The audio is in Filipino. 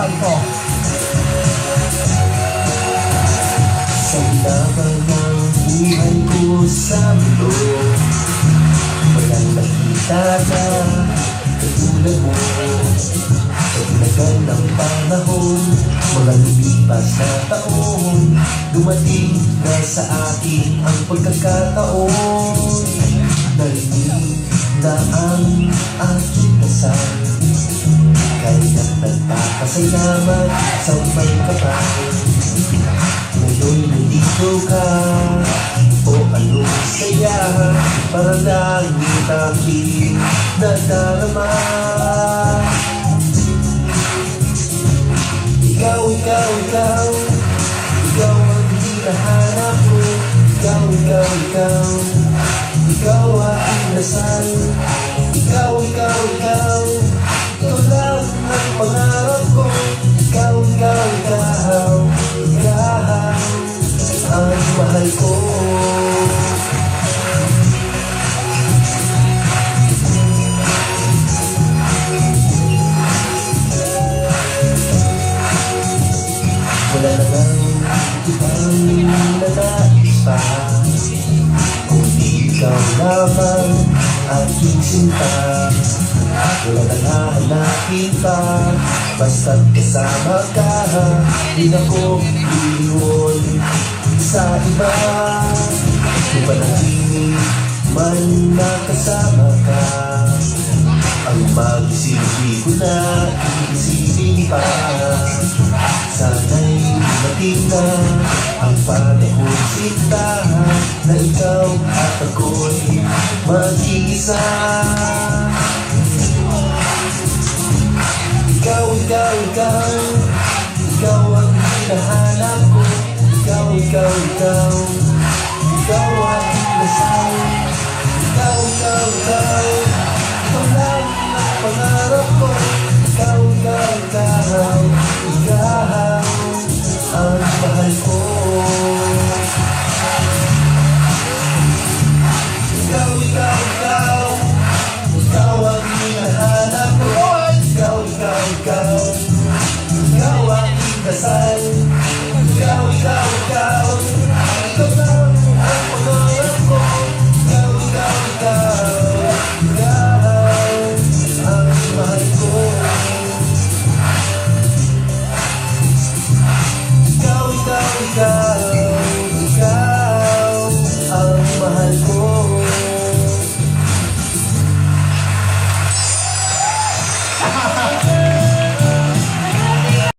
Alto. Sa laban ng buhay ko sa mundo, walang nakita na katulad mo. Sa tinagal ng panahon, mga lumipas na taon, dumating na sa akin ang pagkakataon. Narinig na ang aking dasal, kaya't nagpapasalamat sa may kapal. Ngayon nandito ka, o anong saya, para langit aking nadarama. Ikaw, ikaw, ikaw, ikaw ang hinahanap ko. Ikaw, ikaw, ikaw, ikaw aking dasal. Ikaw, ikaw, ikaw, ikaw lang ang pangarap ko. Ikaw, ikaw, ikaw, ikaw ang mahal ko. Wala na bang ibang nanais pa, kundi ikaw lamang aking sinta. Wala nang hahanapin pa, basta't kasama ka, di na ko iiwan sa iba. Kung panaginip man nakasama ka, ang mag-isilbi ko na iisipin pa. Sana'y dumating na ang panahon sinta, na ikaw at ako'y mag-iisa. Ikaw, ikaw, ikaw, ikaw ang hinahanap ko. Ikaw, ikaw, ikaw, ikaw ang dasal. Ikaw, ikaw, ikaw, ikaw lang ang pangarap ko. Ikaw, ikaw, ikaw, ikaw ang mahal ko. Ikaw, ikaw, ikaw, ikaw ang hinahanap ko. Ikaw, ikaw, ikaw, ikaw ang dasal.